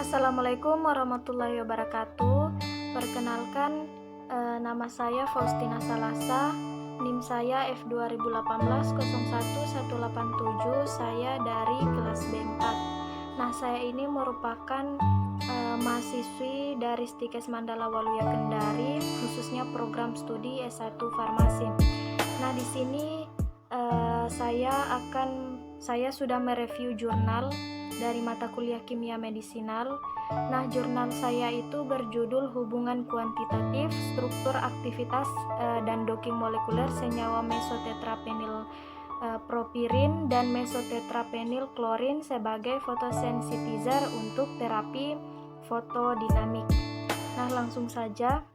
Assalamualaikum warahmatullahi wabarakatuh. Perkenalkan, nama saya Faustina Salasa, NIM saya F2018-01187. Saya dari kelas B4. Nah, saya ini merupakan mahasiswi dari Stikes Mandala Waluya Kendari, khususnya program studi S1 Farmasi. Nah, di sini saya sudah mereview jurnal dari mata kuliah kimia medisinal. Nah, jurnal saya itu berjudul Hubungan Kuantitatif, Struktur Aktivitas dan Docking Molekuler Senyawa Mesotetrapenyl propirin dan mesotetrapenyl klorin sebagai fotosensitizer untuk terapi fotodinamik. Nah, langsung saja.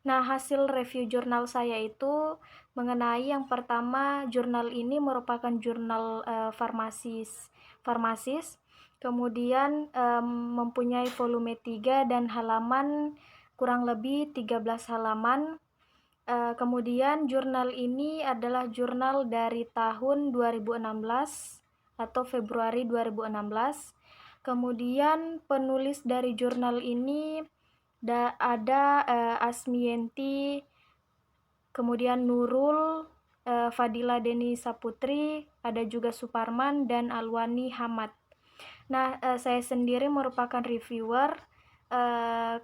Nah, hasil review jurnal saya itu mengenai yang pertama, jurnal ini merupakan jurnal farmasis, kemudian mempunyai volume 3 dan halaman kurang lebih 13 halaman. Kemudian jurnal ini adalah jurnal dari tahun 2016 atau Februari 2016. Kemudian penulis dari jurnal ini ada Asmiyanti, kemudian Nurul, Fadila Deni Saputri, ada juga Suparman dan Alwani Hamad. Nah, saya sendiri merupakan reviewer.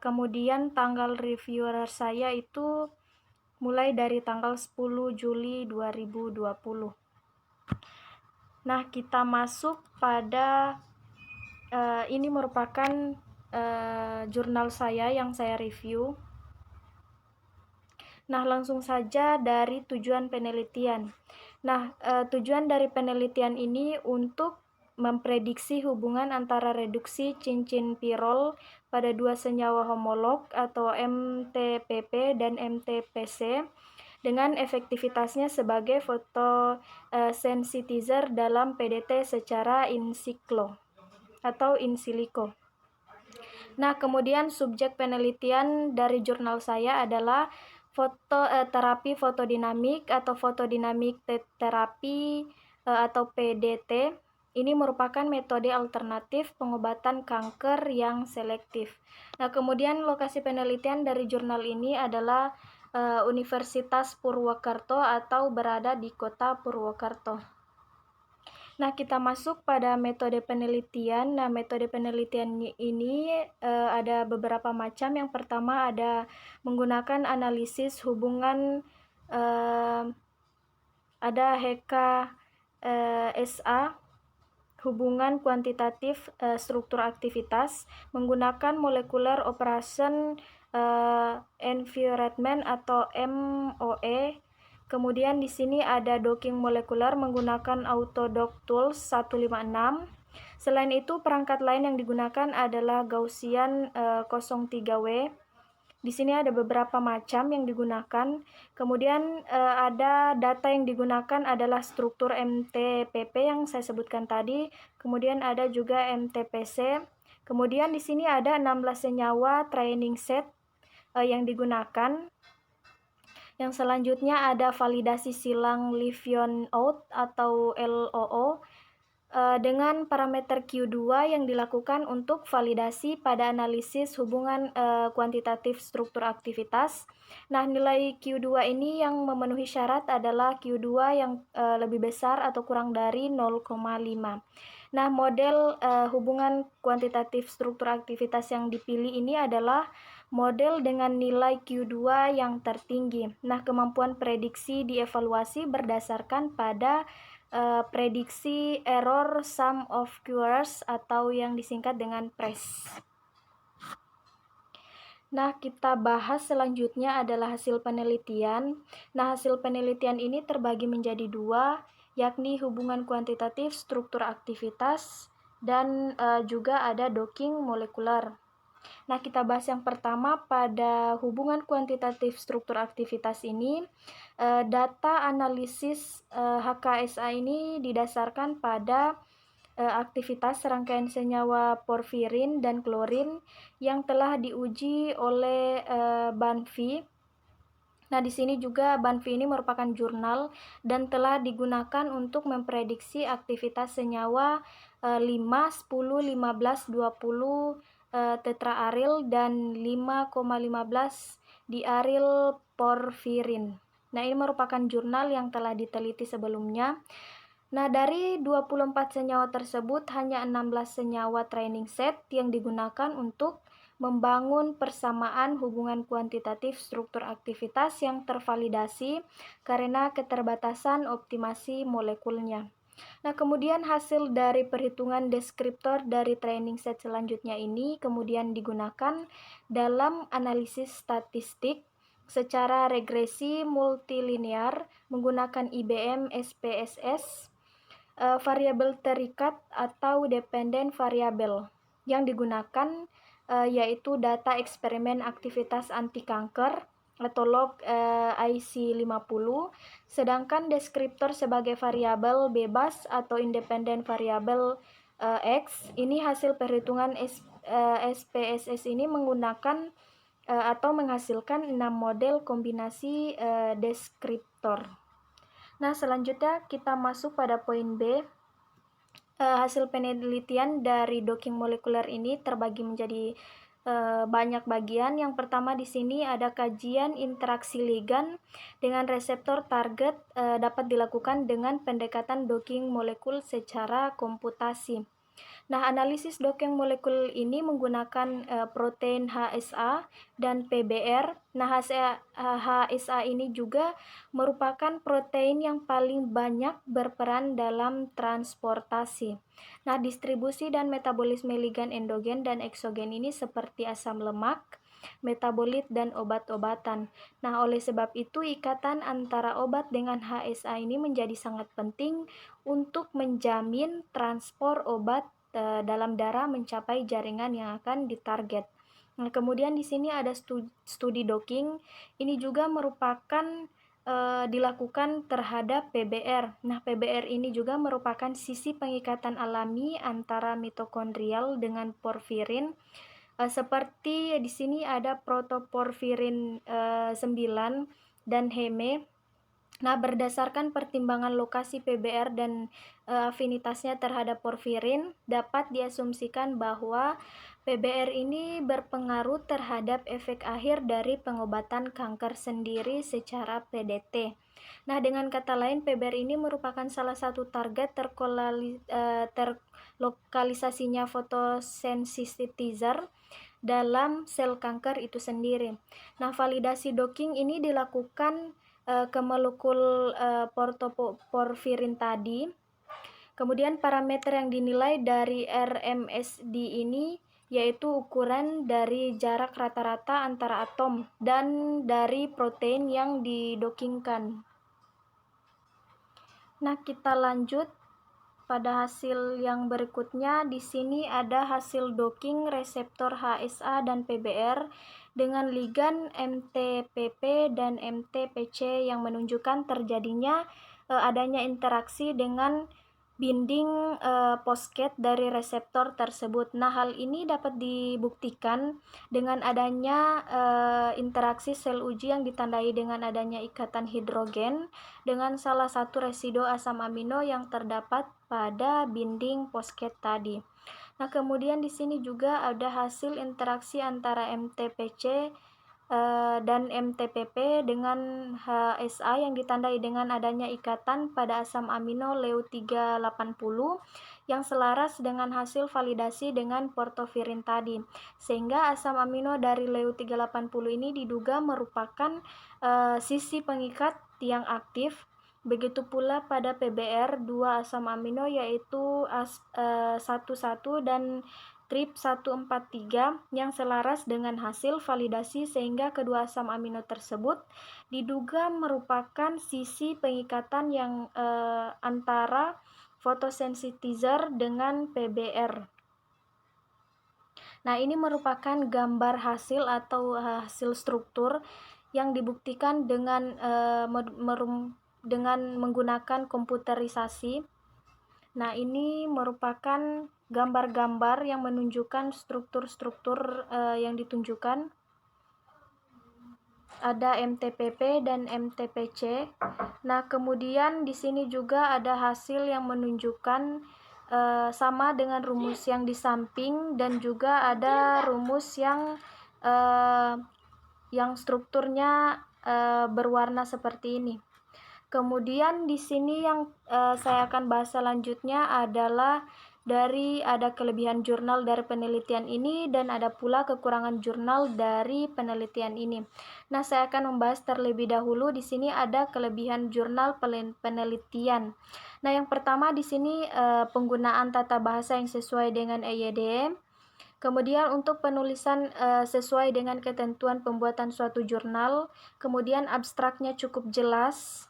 Kemudian tanggal reviewer saya itu mulai dari tanggal 10 Juli 2020. Nah, kita masuk pada ini merupakan jurnal saya yang saya review. Nah, langsung saja dari tujuan penelitian. Nah, tujuan dari penelitian ini untuk memprediksi hubungan antara reduksi cincin pirol pada dua senyawa homolog atau MTPP dan MTPC dengan efektivitasnya sebagai fotosensitizer dalam PDT secara in silico atau in silico. Nah, kemudian subjek penelitian dari jurnal saya adalah terapi fotodinamik atau fotodinamik terapi atau PDT. Ini merupakan metode alternatif pengobatan kanker yang selektif. Nah, kemudian lokasi penelitian dari jurnal ini adalah Universitas Purwokerto atau berada di kota Purwokerto. Nah, kita masuk pada metode penelitian. Nah, metode penelitian ini ada beberapa macam. Yang pertama ada menggunakan analisis hubungan, ada HKSA, hubungan kuantitatif struktur aktivitas, menggunakan molecular operation environment atau MOE. Kemudian di sini ada docking molekuler menggunakan Autodock Tools 156. Selain itu, perangkat lain yang digunakan adalah Gaussian 03W. Di sini ada beberapa macam yang digunakan. Kemudian ada data yang digunakan adalah struktur MTPP yang saya sebutkan tadi. Kemudian ada juga MTPC. Kemudian di sini ada 16 senyawa training set yang digunakan. Yang selanjutnya ada validasi silang Lifton-Out atau LOO dengan parameter Q2 yang dilakukan untuk validasi pada analisis hubungan kuantitatif struktur aktivitas. Nah, nilai Q2 ini yang memenuhi syarat adalah Q2 yang lebih besar atau kurang dari 0,5. Nah, model hubungan kuantitatif struktur aktivitas yang dipilih ini adalah model dengan nilai Q2 yang tertinggi. Nah, kemampuan prediksi dievaluasi berdasarkan pada prediksi error sum of errors atau yang disingkat dengan PRESS. Nah, kita bahas selanjutnya adalah hasil penelitian. Nah, hasil penelitian ini terbagi menjadi dua, yakni hubungan kuantitatif struktur aktivitas dan juga ada docking molekuler. Nah, kita bahas yang pertama pada hubungan kuantitatif struktur aktivitas ini. Data analisis HKSA ini didasarkan pada aktivitas serangkaian senyawa porfirin dan klorin yang telah diuji oleh Banfi. Nah, di sini juga Banfi ini merupakan jurnal dan telah digunakan untuk memprediksi aktivitas senyawa 5, 10, 15, 20 tetraaril dan 5,15 diaril porfirin. Nah, ini merupakan jurnal yang telah diteliti sebelumnya. Nah, dari 24 senyawa tersebut, hanya 16 senyawa training set yang digunakan untuk membangun persamaan hubungan kuantitatif struktur aktivitas yang tervalidasi karena keterbatasan optimasi molekulnya. Nah, kemudian hasil dari perhitungan deskriptor dari training set selanjutnya ini kemudian digunakan dalam analisis statistik secara regresi multilinear menggunakan IBM SPSS, variabel terikat atau dependent variable yang digunakan yaitu data eksperimen aktivitas anti kanker atau log IC50, sedangkan deskriptor sebagai variabel bebas atau independent variable X. Ini hasil perhitungan SPSS ini menggunakan atau menghasilkan 6 model kombinasi deskriptor. Nah, selanjutnya kita masuk pada poin B. Hasil penelitian dari docking molekuler ini terbagi menjadi banyak bagian. Yang pertama di sini ada kajian interaksi ligan dengan reseptor target dapat dilakukan dengan pendekatan docking molekul secara komputasi. Nah, analisis docking molekul ini menggunakan protein HSA dan PBR. Nah, HSA ini juga merupakan protein yang paling banyak berperan dalam transportasi. Nah, distribusi dan metabolisme ligan endogen dan eksogen ini seperti asam lemak, metabolit, dan obat-obatan. Nah, oleh sebab itu ikatan antara obat dengan HSA ini menjadi sangat penting untuk menjamin transport obat dalam darah mencapai jaringan yang akan ditarget. Nah, kemudian di sini ada studi docking. Ini juga merupakan dilakukan terhadap PBR. Nah, PBR ini juga merupakan sisi pengikatan alami antara mitokondrial dengan porfirin. Seperti di sini ada protoporfirin 9 dan heme. Nah, berdasarkan pertimbangan lokasi PBR dan afinitasnya terhadap porfirin, dapat diasumsikan bahwa PBR ini berpengaruh terhadap efek akhir dari pengobatan kanker sendiri secara PDT. Nah, dengan kata lain, PBR ini merupakan salah satu target terlokalisasinya fotosensitizer dalam sel kanker itu sendiri. Nah, validasi docking ini dilakukan ke molekul portoporfirin tadi. Kemudian parameter yang dinilai dari RMSD ini yaitu ukuran dari jarak rata-rata antara atom dan dari protein yang didockingkan. Nah, kita lanjut pada hasil yang berikutnya. Di sini ada hasil docking reseptor HSA dan PBR dengan ligan MTPP dan MTPC yang menunjukkan terjadinya adanya interaksi dengan binding posket dari reseptor tersebut. Nah, hal ini dapat dibuktikan dengan adanya interaksi sel uji yang ditandai dengan adanya ikatan hidrogen dengan salah satu residu asam amino yang terdapat pada binding posket tadi. Nah, kemudian di sini juga ada hasil interaksi antara MTPC dan MTPP dengan HSA yang ditandai dengan adanya ikatan pada asam amino leu 380 yang selaras dengan hasil validasi dengan portofirin tadi, sehingga asam amino dari leu 380 ini diduga merupakan sisi pengikat yang aktif. Begitu pula pada PBR 2 asam amino yaitu 11 dan TRIP 143 yang selaras dengan hasil validasi, sehingga kedua asam amino tersebut diduga merupakan sisi pengikatan yang antara fotosensitizer dengan PBR. Nah, ini merupakan gambar hasil atau hasil struktur yang dibuktikan dengan menggunakan komputerisasi. Nah, ini merupakan gambar-gambar yang menunjukkan struktur-struktur yang ditunjukkan. ada MTPP dan MTPC. Nah, kemudian di sini juga ada hasil yang menunjukkan sama dengan rumus yang di samping, dan juga ada rumus yang strukturnya berwarna seperti ini. Kemudian di sini yang saya akan bahas selanjutnya adalah ada kelebihan jurnal dari penelitian ini dan ada pula kekurangan jurnal dari penelitian ini. Nah, saya akan membahas terlebih dahulu. Di sini ada kelebihan jurnal penelitian. Nah, yang pertama di sini penggunaan tata bahasa yang sesuai dengan EYD. Kemudian untuk penulisan sesuai dengan ketentuan pembuatan suatu jurnal. Kemudian abstraknya cukup jelas,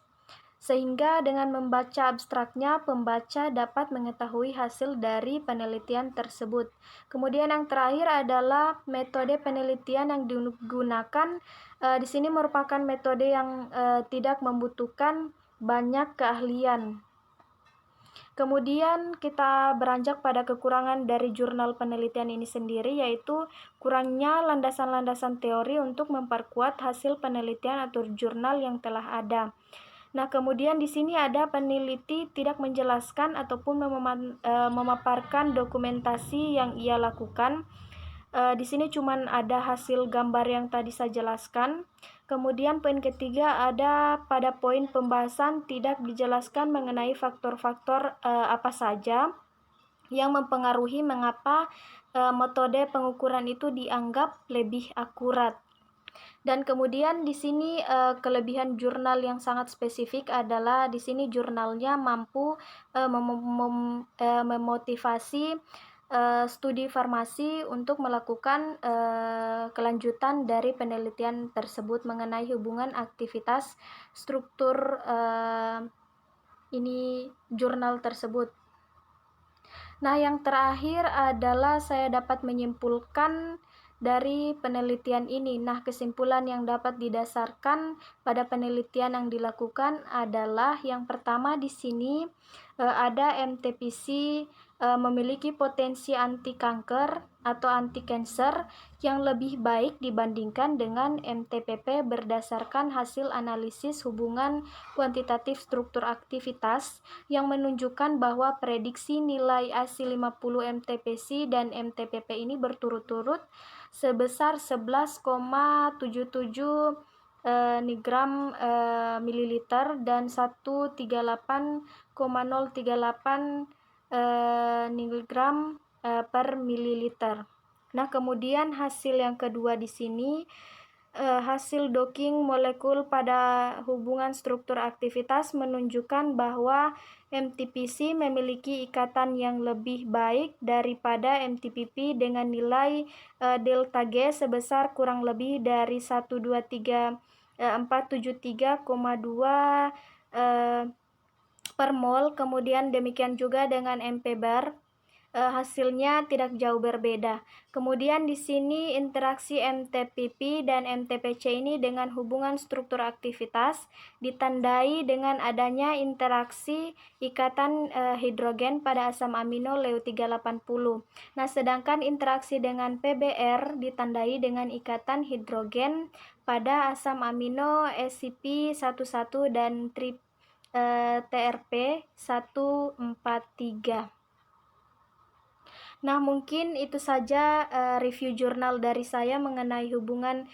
sehingga dengan membaca abstraknya, pembaca dapat mengetahui hasil dari penelitian tersebut. Kemudian yang terakhir adalah metode penelitian yang digunakan. Di sini merupakan metode yang tidak membutuhkan banyak keahlian. Kemudian kita beranjak pada kekurangan dari jurnal penelitian ini sendiri, yaitu kurangnya landasan-landasan teori untuk memperkuat hasil penelitian atau jurnal yang telah ada. Nah, kemudian di sini ada peneliti tidak menjelaskan ataupun memaparkan dokumentasi yang ia lakukan. Di sini cuma ada hasil gambar yang tadi saya jelaskan. Kemudian poin ketiga ada pada poin pembahasan tidak dijelaskan mengenai faktor-faktor apa saja yang mempengaruhi mengapa metode pengukuran itu dianggap lebih akurat. Dan kemudian di sini kelebihan jurnal yang sangat spesifik adalah di sini jurnalnya mampu memotivasi studi farmasi untuk melakukan kelanjutan dari penelitian tersebut mengenai hubungan aktivitas struktur ini jurnal tersebut. Nah, yang terakhir adalah saya dapat menyimpulkan dari penelitian ini. Nah, kesimpulan yang dapat didasarkan pada penelitian yang dilakukan adalah yang pertama di sini ada MTPC memiliki potensi anti kanker atau anti cancer yang lebih baik dibandingkan dengan MTPP berdasarkan hasil analisis hubungan kuantitatif struktur aktivitas yang menunjukkan bahwa prediksi nilai ASI 50 MTPC dan MTPP ini berturut-turut sebesar 11,77 nigram mililiter dan 138,038 miligram per mililiter. Nah, kemudian hasil yang kedua di sini hasil docking molekul pada hubungan struktur aktivitas menunjukkan bahwa MTPC memiliki ikatan yang lebih baik daripada MTPP dengan nilai delta G sebesar kurang lebih dari 123,473,2 per mol. Kemudian demikian juga dengan MP bar, hasilnya tidak jauh berbeda. Kemudian di sini interaksi MTPP dan MTPC ini dengan hubungan struktur aktivitas ditandai dengan adanya interaksi ikatan hidrogen pada asam amino Leu 380. Nah, sedangkan interaksi dengan PBr ditandai dengan ikatan hidrogen pada asam amino SCP11 dan TRP 143. Nah, mungkin itu saja review jurnal dari saya mengenai hubungan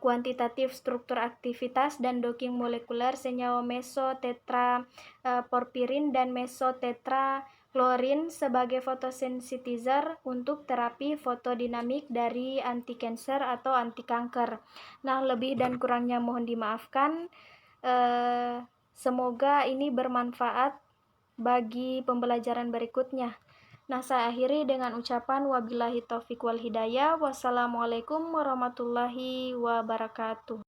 kuantitatif struktur aktivitas dan docking molekuler senyawa mesotetraporfirin dan mesotetrachlorine sebagai fotosensitizer untuk terapi fotodinamik dari anti cancer atau anti kanker. Nah, lebih dan kurangnya mohon dimaafkan. Semoga ini bermanfaat bagi pembelajaran berikutnya. Nah, saya akhiri dengan ucapan wabillahi taufiq wal hidayah. Wassalamualaikum warahmatullahi wabarakatuh.